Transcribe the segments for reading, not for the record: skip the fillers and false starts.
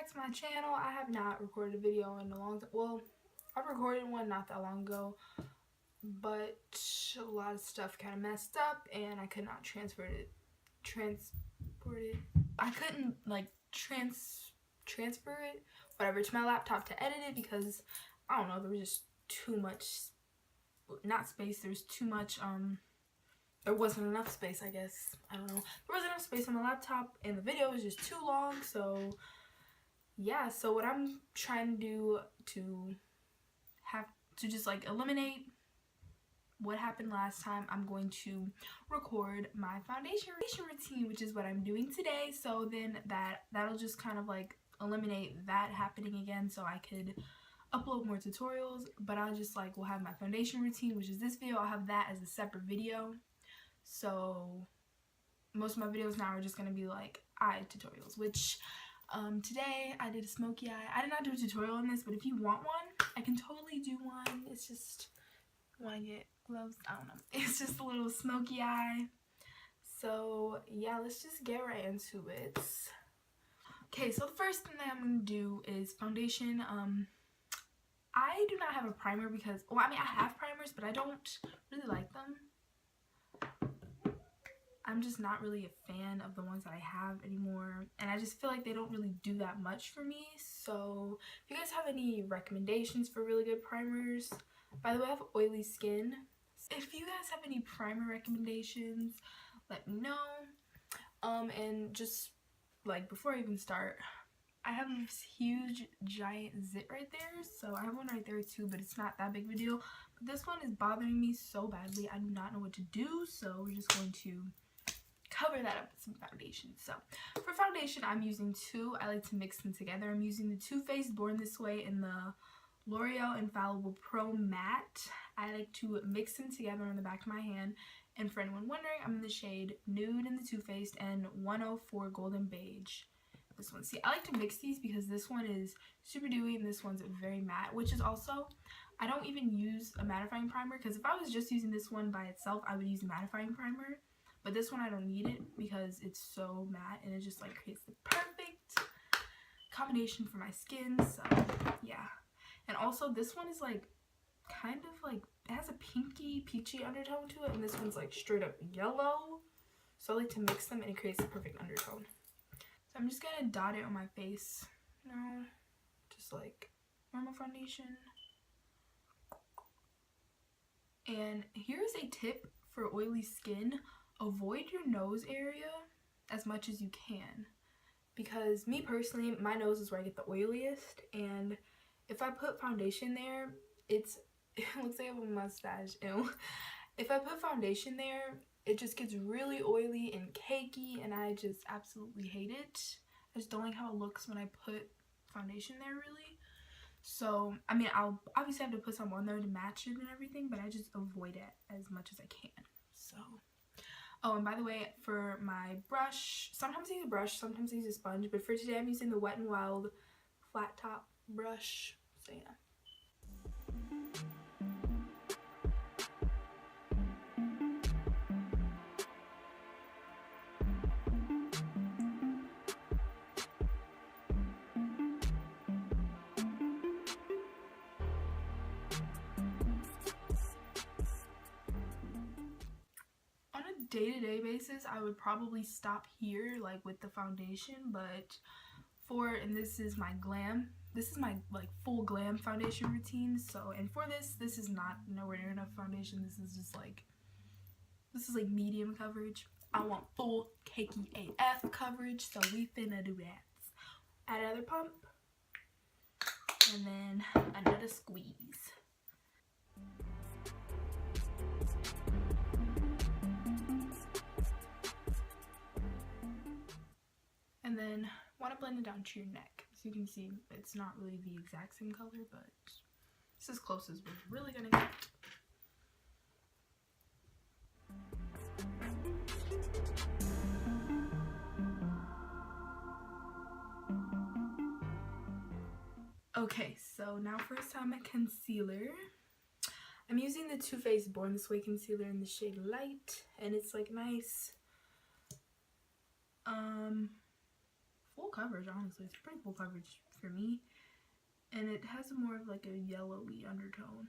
back to my channel. I have not recorded a video in a long time. Well, I recorded one not that long ago, but a lot of stuff kind of messed up and I could not transport it. I couldn't like transfer it, whatever, to my laptop to edit it because I don't know, there was just too much, not space, there was too much, there wasn't enough space, I guess. I don't know. There wasn't enough space on the laptop and the video was just too long, so yeah. So what I'm trying to do to just like eliminate what happened last time, I'm going to record my foundation routine, which is what I'm doing today. So then that'll just kind of like eliminate that happening again, so I could upload more tutorials. But I'll just like, will have my foundation routine, which is this video. I'll have that as a separate video. So most of my videos now are just going to be like eye tutorials, which today I did a smoky eye. I did not do a tutorial on this, but if you want one, I can totally do one. It's just, want to get gloves? I don't know. It's just a little smoky eye. So yeah, let's just get right into it. Okay, so the first thing that I'm going to do is foundation. I do not have a primer because, well, I mean, I have primers, but I don't really like them. I'm just not really a fan of the ones that I have anymore, and I just feel like they don't really do that much for me. So if you guys have any recommendations for really good primers, by the way, I have oily skin. If you guys have any primer recommendations, let me know. And just like before I even start, I have this huge giant zit right there, so I have one right there too, but it's not that big of a deal. But this one is bothering me so badly, I do not know what to do, so we're just going to cover that up with some foundation. So for foundation, I'm using two. I like to mix them together. I'm using the Too Faced Born This Way in the L'Oreal Infallible Pro Matte. I like to mix them together on the back of my hand. And for anyone wondering, I'm in the shade Nude in the Too Faced and 104 Golden Beige. This one. See, I like to mix these because this one is super dewy and this one's very matte, which is also, I don't even use a mattifying primer because if I was just using this one by itself, I would use a mattifying primer. But this one I don't need it because it's so matte and it just like creates the perfect combination for my skin. So yeah. And also this one is like kind of like, it has a pinky peachy undertone to it, and this one's like straight up yellow. So I like to mix them and it creates the perfect undertone. So I'm just gonna dot it on my face. No, just like normal foundation. And here's a tip for oily skin. Avoid your nose area as much as you can, because me personally, my nose is where I get the oiliest, and if I put foundation there, it looks like I have a mustache. Ew. If I put foundation there, it just gets really oily and cakey, and I just absolutely hate it. I just don't like how it looks when I put foundation there, really. So I mean, I'll obviously have to put some on there to match it and everything, but I just avoid it as much as I can. So oh, and by the way, for my brush, sometimes I use a brush, sometimes I use a sponge, but for today I'm using the Wet n Wild flat top brush. So yeah. Day-to-day basis, I would probably stop here like with the foundation, but and this is my like full glam foundation routine. So, and for this is not nowhere near enough foundation. This is like medium coverage. I want full cakey AF coverage, so we finna do that. Add another pump and then another squeeze. And then want to blend it down to your neck. So you can see it's not really the exact same color, but it's as close as we're really gonna get. Okay, so now for some concealer. I'm using the Too Faced Born This Way concealer in the shade Light, and it's like nice full coverage, honestly. It's pretty full coverage for me. And it has more of like a yellowy undertone.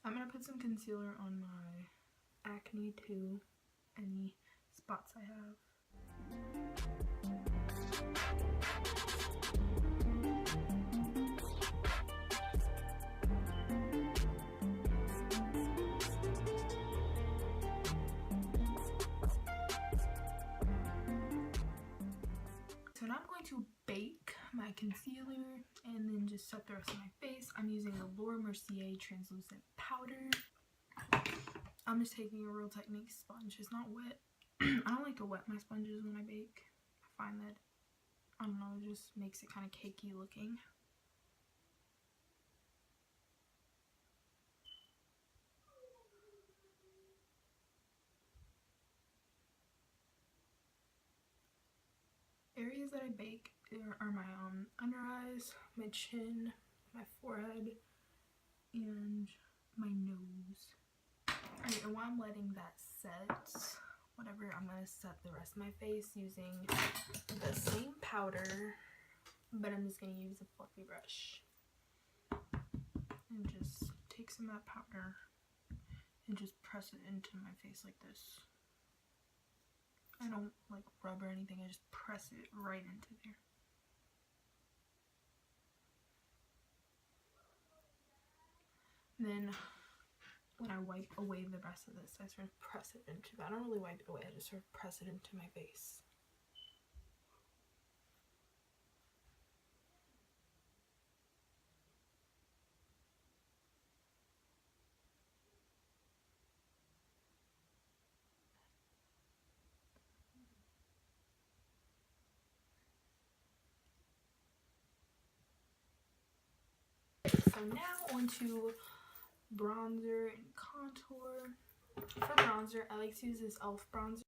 I'm gonna put some concealer on my acne too, any spots I have. So now I'm going to bake my concealer and then just set the rest of my face. I'm using the Mercier translucent powder. I'm just taking a Real Technique sponge. It's not wet. I don't like to wet my sponges when I bake. I find that, I don't know, it just makes it kind of cakey looking. Areas that I bake are my under eyes, my chin, my forehead, and my nose. Alright, and while I'm letting that set, whatever, I'm going to set the rest of my face using the same powder, but I'm just going to use a fluffy brush. And just take some of that powder and just press it into my face like this. I don't like rub or anything, I just press it right into there. Then when I wipe away the rest of this, I sort of press it into, I don't really wipe it away, I just sort of press it into my face. So now on to bronzer and contour. For bronzer, I like to use this e.l.f. bronzer.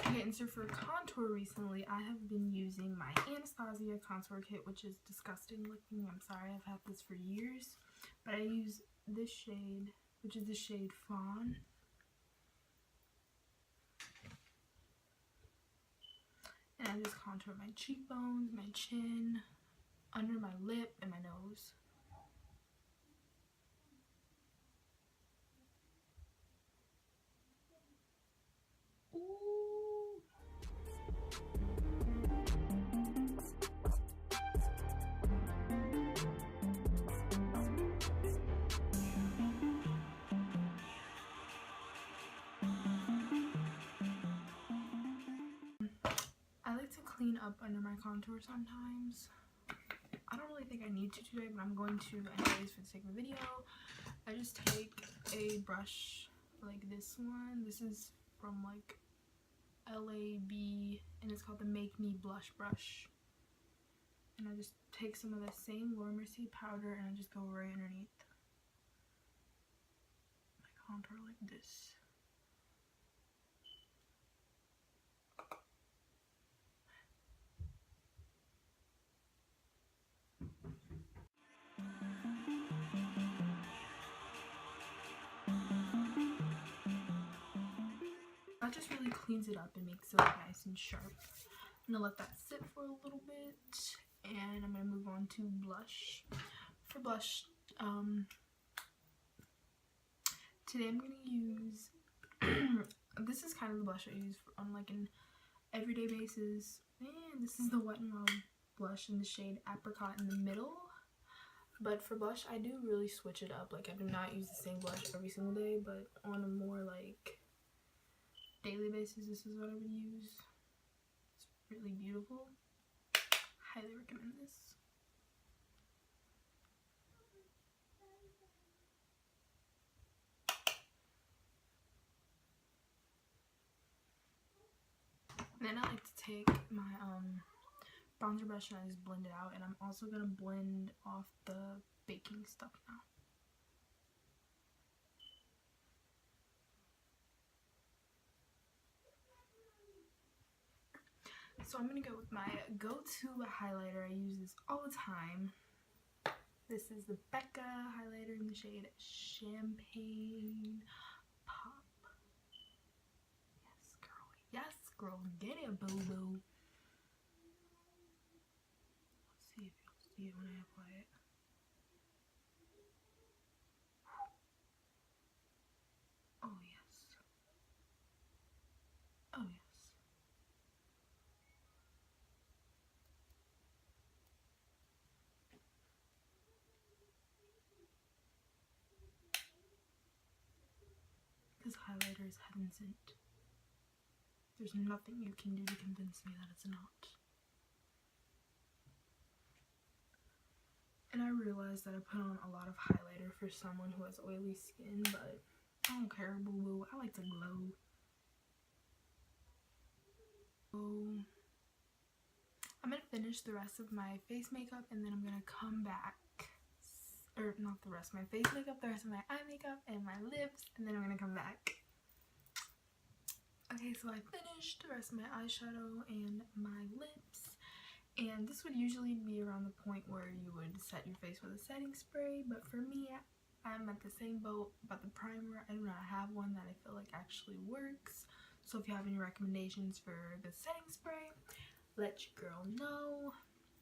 Okay, and so for contour recently, I have been using my Anastasia contour kit, which is disgusting looking. I'm sorry, I've had this for years. But I use this shade, which is the shade Fawn. And I just contour my cheekbones, my chin, under my lip, and my nose. I like to clean up under my contour sometimes. I don't really think I need to today, but I'm going to anyways for the sake of the video. I just take a brush like this one. This is from like LAB and it's called the Make Me Blush Brush. And I just take some of the same Mercier powder and I just go right underneath my contour like this. That just really cleans it up and makes it look nice and sharp. I'm gonna let that sit for a little bit and I'm gonna move on to blush. For blush, today I'm gonna use this is kind of the blush I use on like an everyday basis. And this is the Wet n Wild blush in the shade Apricot in the middle. But for blush, I do really switch it up. Like I do not use the same blush every single day, but on a more like daily basis, this is what I would use. It's really beautiful. Highly recommend this. then I like to take my bronzer brush and I just blend it out, and I'm also gonna blend off the baking stuff now. So I'm gonna go with my go-to highlighter. I use this all the time. This is the Becca highlighter in the shade Champagne Pop. Yes, girl, get it, boo-boo. Let's see if you'll see it when I apply it. Oh, yes. Oh, yes. This highlighter is heaven sent. There's nothing you can do to convince me that it's not. And I realized that I put on a lot of highlighter for someone who has oily skin, but I don't care, boo-boo. I like to glow. So I'm gonna finish the rest of my face makeup, and then I'm gonna come back. Or not the rest of my face makeup, the rest of my eye makeup and my lips, and then I'm gonna come back. Okay, so I finished the rest of my eyeshadow and my lips, and this would usually be around the point where you would set your face with a setting spray, but for me, I'm at the same boat about the primer. I do not have one that I feel like actually works, so if you have any recommendations for the setting spray, let your girl know.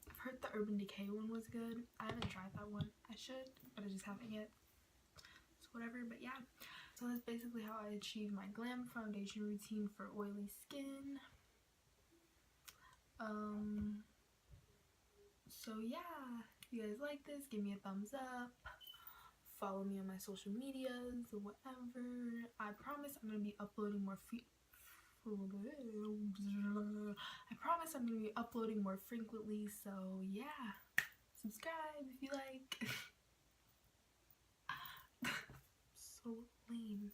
I've heard the Urban Decay one was good. I haven't tried that one. I should, but I just haven't yet. So whatever, but yeah. So that's basically how I achieve my glam foundation routine for oily skin. So yeah, if you guys like this, give me a thumbs up. Follow me on my social medias or whatever. I promise I'm gonna be uploading more frequently, so yeah. Subscribe if you like. So lame.